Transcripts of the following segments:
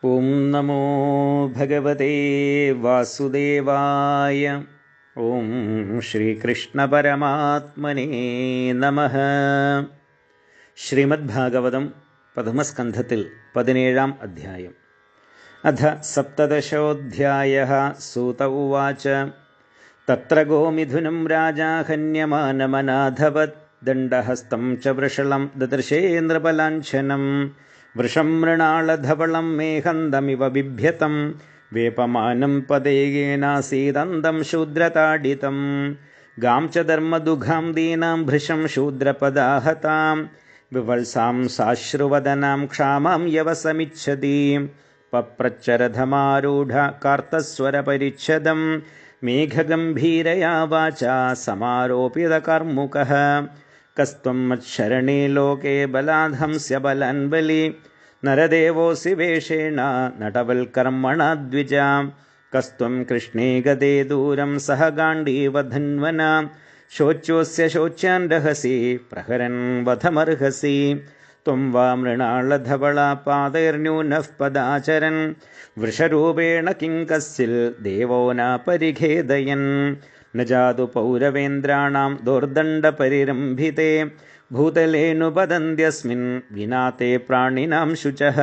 ഓം നമോ ഭഗവതേ വാസുദേവായ. ഓം ശ്രീകൃഷ്ണ പരമാത്മനേ നമഃ. ശ്രീമദ്ഭാഗവതം പ്രഥമസ്കന്ധത്തിൽ 17-ാം അധ്യായം. അഥ സപ്തദശോऽധ്യായഃ. സൂത ഉവാച. തത്ര ഗോമിഥുനം രാജാ ഹന്യമാനമനാഥവത് ദണ്ഡഹസ്തം ച വൃഷളം ദദൃശേ നൃപലാഞ്ഛനം. വൃഷം മൃണാളധവളം മേഹന്തമിവ ബിഭ്യതം വേപമാനം പദേകേനാസീദന്തം ശൂദ്രതാഡിതം. ഗാം ച ധർമ്മദുഘാം ദീനാം ഭൃശം ശൂദ്രപദാഹതാം വിവത്സാം സാശ്രുവദനാം ക്ഷാമാം യവസമിച്ഛതി. പപ്രച്ചരഥമാരൂഢ കാർത്തസ്വരപരിച്ഛദം മേഘഗംഭീരയാ വാചാ സമാരോപിതകർമുകഃ. കസ്ത്വം മത്ശരണേ ലോകേ ബലാധംസ്യ ബലാൻബലി നരദേവോऽസി വേഷേണ നടവൽകർമ്മണ ദ്വിജ. കസ്ത്വം കൃഷ്ണേ ഗതേ ദൂരം സഹ ഗാണ്ഡീവധന്വന ശോച്യോസ്യ ശോച്യാൻ രഹസി പ്രഹരൻ വധമർഹസി. ത്വം വാ മൃണാളധവളാ പാദൈർന്യൂനഃ പദാചരൻ വൃഷരൂപേണ കിം കശ്ചിൽ ദേവോ ന പരിഖേദയൻ. ന ജാതു പൗരവേന്ദ്രാണാം ദുർദണ്ഡപരിരംഭിതേ ഭൂതലേനുപതന്ത്യസ്മിൻ വിനാ തേ പ്രാണിനാം ശുചഃ.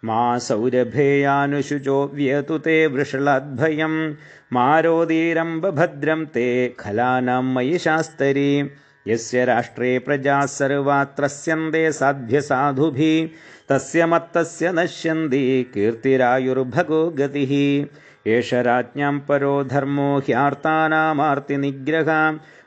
മാ സൗരഭേയാനുശുചോ വ്യതു തേ വൃഷളാദ്ഭയം മാരോദീരംബഭദ്രം തേ ഖലാനാം മയി ശാസ്തരി. യസ്യ രാഷ്ട്രേ പ്രജാ സർവാ ത്രസ്യന്തേ സാധ്യസാധുഭിः തസ്യ മത്തസ്യ നശ്യന്തി കീർത്തിരായുർഭഗോ ഗതിഃ. ഏഷ രാജ്ഞാം പരോ ധർമ്മോ ഹ്യാർത്താനാമാർത്തിനിഗ്രഹ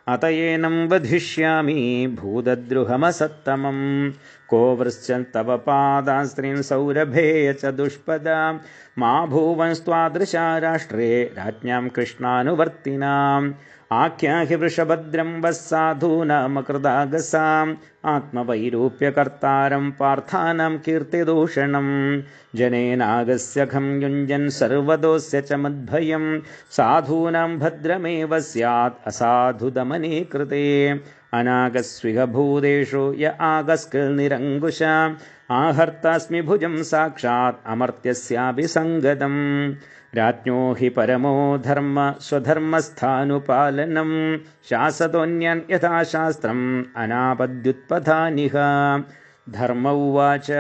അതയേനം വധിഷ്യാമി ഭൂതദ്രുഹമസത്തമം. കോ വൃശ്ചൻ തവ പാദാസ്ത്രീൻ സൗരഭേയ ച ദുഷ്പദാ മാ ഭൂവൻസ്ത്വാദൃശാ രാഷ്ട്രേ രാജ്ഞാം കൃഷ്ണാനുവർത്തിനാം. ആഖ്യാഹി വൃഷഭദ്രം വസ്സാധൂനാമകൃതാഗസാം ആത്മവൈരൂപ്യകർത്താരം പാർത്ഥാനാം കീർത്തിദൂഷണം. ജനേനാഗസ്യ ഖം യുഞ്ജൻ സർവദോസ്യ ച മദ്ഭയം സാധൂനാം ഭദ്രമേവ സ്യാത് അസാധുദമനേ കൃതേ. അനാഗസ്വിഹ ഭൂതേഷു യ ആഗസ്കിൽ നിരങ്കുശ ആഹർത്താസ്മി ഭുജം സാക്ഷാത് അമർത്യസ്യാഭിസംഗതം. രാജ്ഞോ ഹി പരമോ ധർമ്മ സ്വധർമ്മസ്ഥാനുപാലനം ശാസതോന്യാൻ യഥാശാസ്ത്രം അനാപദ്യുത്പഥാനിഹ. ധർമ്മ ഉവാച.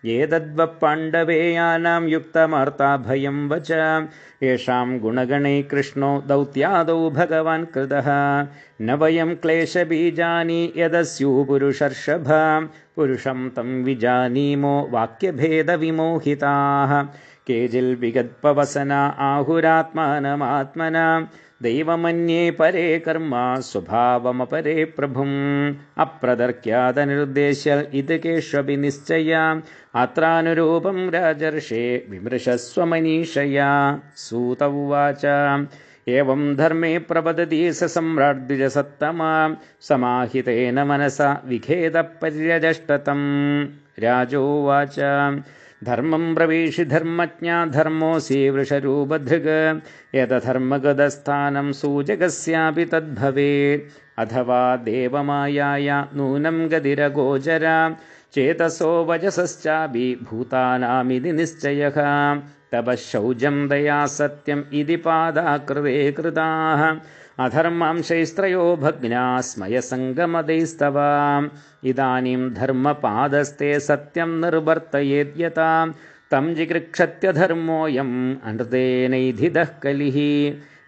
ഏതദ്വ പാണ്ഡവേയാനാം യുക്തമാർത്താഭയം വച യേഷാം ഗുണഗണൈ കൃഷ്ണോ ദൗത്യാദൗ ഭഗവാൻ കൃതഃ. ന വയം ക്ലേശബീജാനി യദസ്യൂ പുരുഷർഷഭ പുരുഷം തം വിജാനീമോ വാക്യഭേദവിമോഹിതാഃ. കേചിൽ വിഗത്പവസന ആഹുരാത്മാനമാത്മന ദൈവമന്യേ പരേ കർമ്മ സ്വഭാവമപരേ പ്രഭും. അപ്രദർക്യാദനിർദ്ദേശ്യ ഇത് കേഷ്വപി നിശ്ചയ അത്രാനുരൂപം രാജർഷേ വിമൃശസ്വ മനീഷയാ. സൂത ഉവാച. ഏവം ധർമ്മേ പ്രവദതി സ സമ്രാട് ദ്വിജസത്തമാ സമാഹിതേന മനസാ വിഖേദപര്യജഷ്ടതം. രാജോവാച. ധർമ്മം പ്രവേശി ധർമ്മജ്ഞാ ധർമ്മോऽസി വൃഷരൂപധൃഗ് യതധർമ്മഗതസ്ഥാനം സൂചകസ്യാപി തദ്ഭവേത്. അഥവാ ദേവമായായ നൂനം ഗതിരഗോചര ചേതസോ വചസശ്ചാപി ഭൂതാനാമിതി നിശ്ചയഃ. തപ ശൗചം ദയാ സത്യം ഇതി പാദാകൃതേ കൃതാഃ അധർമാംശൈസ്ത്രയോ ഭഗ്നാ സ്മയസംഗമദൈസ്തവ. ഇദാനീം ധർമ്മപാദസ്തേ സത്യം നിർവർത്തയേദ്യതാ തം ജിഗൃക്ഷത്യധർമ്മോയം അനൃതേനൈധിതഃ കലിഃ.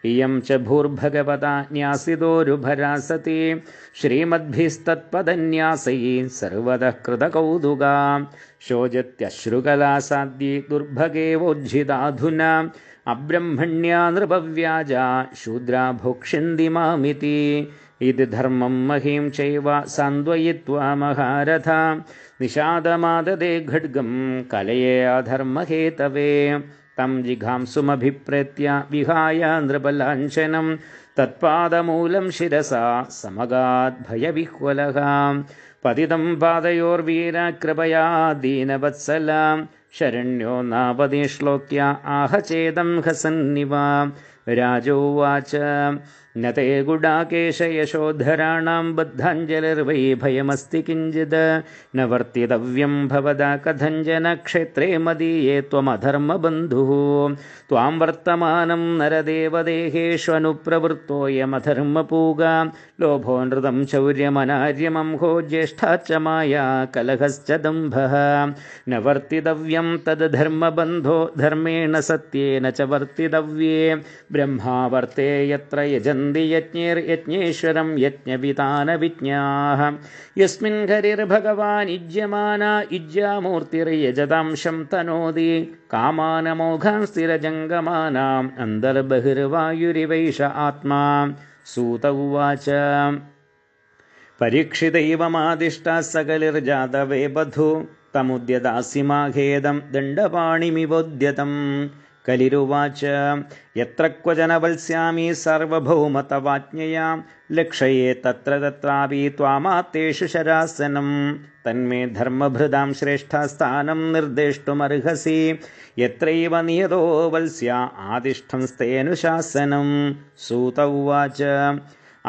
ഇയം ച ഭൂർഭഗവതാ ന്യാസിതോരുഭരാ സതി ശ്രീമദ്ഭിസ്തത്പദന്യാസൈ സർവതഃ കൃതകൗതുകാ. ശോചത്യശ്രുകലാസാദ്യേ ദുർഭഗേവോജ്ജിതാധുനാ അബ്രഹ്മണ്യാ നൃപവ്യാജാ ശൂദ്രാ ഭോക്ഷ്യന്തി മാമിതി. ഇത് ധർമ്മം മഹീം ചൈവ സാന്ത്വയിത്വാ മഹാരഥ നിഷാദമാദദേ ഖഡ്ഗം കലയേ അധർമ്മഹേതവേ. തം ജിഘാംസുമഭിപ്രേത്യ വിഹായ നൃപലാഞ്ഛനം തത്പാദമൂലം ശിരസാ സമഗാത് ഭയവിഹ്വലഃ. पतितं पादयोर्वीर कृपया दीनवत्सला शरण्यो नापदे श्लोक्या आह चेदं हसन्निव राजोवाच न ते गुडाकेश यशोधराणां बद्धाञ्जलिर्वै भयमस्ति किञ्चिद् न वर्तितव्यं भवदा कथञ्चन क्षेत्रे मदीये त्वमधर्मबन्धुः त्वां वर्तमानं नरदेवदेहेष्वनुप्रवृत्तोऽयमधर्मपूगा लोभो नृतं चौर्यमनार्यमंहो ज्येष्ठा च माया कलहश्च दम्भः न वर्तितव्यं तद्धर्मबन्धो धर्मेण सत्येन च वर्तितव्ये ब्रह्मा वर्ते यत्र यजन्ति यज्ञैर्यज्ञेश्वरं यज्ञवितानविज्ञाः यस्मिन् हरिर्भगवान् युज्यमाना युज्यामूर्तिर्यजतांशं तनोति कामानमोघान् स्थिरजङ्गमानाम् अन्तर्बहिर्वायुरिवैष आत्मा। सूत उवाच परीक्षितैवमादिष्टाः सकलिर्जातवे बधू तमुद्यतासि माहेदं दण्डपाणिमिवोद्यतम्। कलिरुवाच यत्र क्वचन वत्स्यामि सार्वभौमतवाज्ञया लक्षये तत्र तत्रापि त्वामात्तेषु शरासनं तन्मे धर्मभृदां श्रेष्ठस्थानं निर्देष्टुमर्हसि यत्रैव नियतो वत्स्या आदिष्ठंस्तेऽनुशासनं। सूत उवाच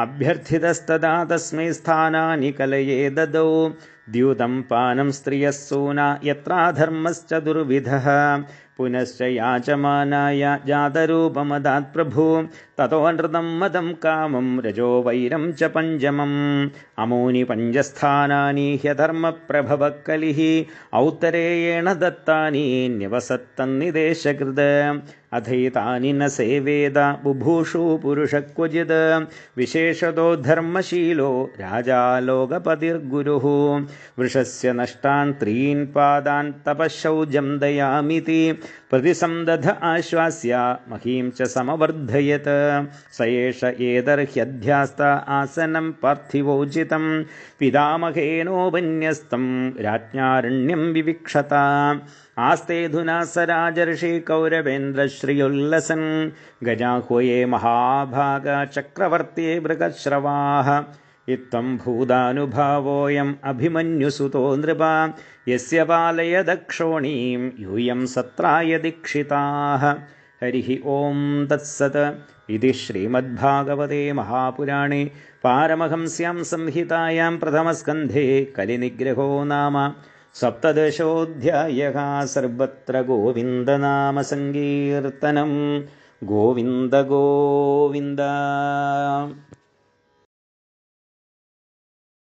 अभ्यर्थितस्तदा तस्मै स्थानानि कलये ददौ द्यूतं पानं स्त्रियः सूना यत्राधर्मश्च दुर्विधः पुनश्च याचमानाय जातरूपमदात् प्रभु ततो नृतं मदं कामं रजो वैरं च पञ्चमम् अमूनि पञ्चस्थानानि ह्यधर्मप्रभवः कलिः औत्तरेयेण दत्तानि न्यवसत्तन्निदेशकृत अथैतानि न सेवेद बुभूषु पुरुषः क्वचित् विशेषतो धर्मशीलो राजा लोकपतिर्गुरुः वृषस्य नष्टान् त्रीन् पादान् तपःशौचं दयामिति प्रतिसन्दध आश्वास्य महीं च समवर्धयत् स एष एतर्ह्यध्यास्त आसनं पार्थिवोचितं पितामहेनोपन्यस्तं राज्ञारण्यं विविक्षता आस्तेऽधुना स राजर्षि कौरवेन्द्रश्रियोल्लसन् गजाह्वये महाभाग चक्रवर्ती मृगश्रवाः इत्थं भूतानुभावोऽयम् अभिमन्युसुतो नृपा यस्य पालय दक्षोणीं यूयं सत्राय दीक्षिताः। हरिः ओं तत्सत् इति श्रीमद्भागवते महापुराणे पारमहंस्यां संहितायां प्रथमस्कन्धे कलिनिग्रहो नाम सप्तदशोऽध्यायः। सर्वत्र गोविन्दनामसङ्कीर्तनं गोविन्द गोविन्द।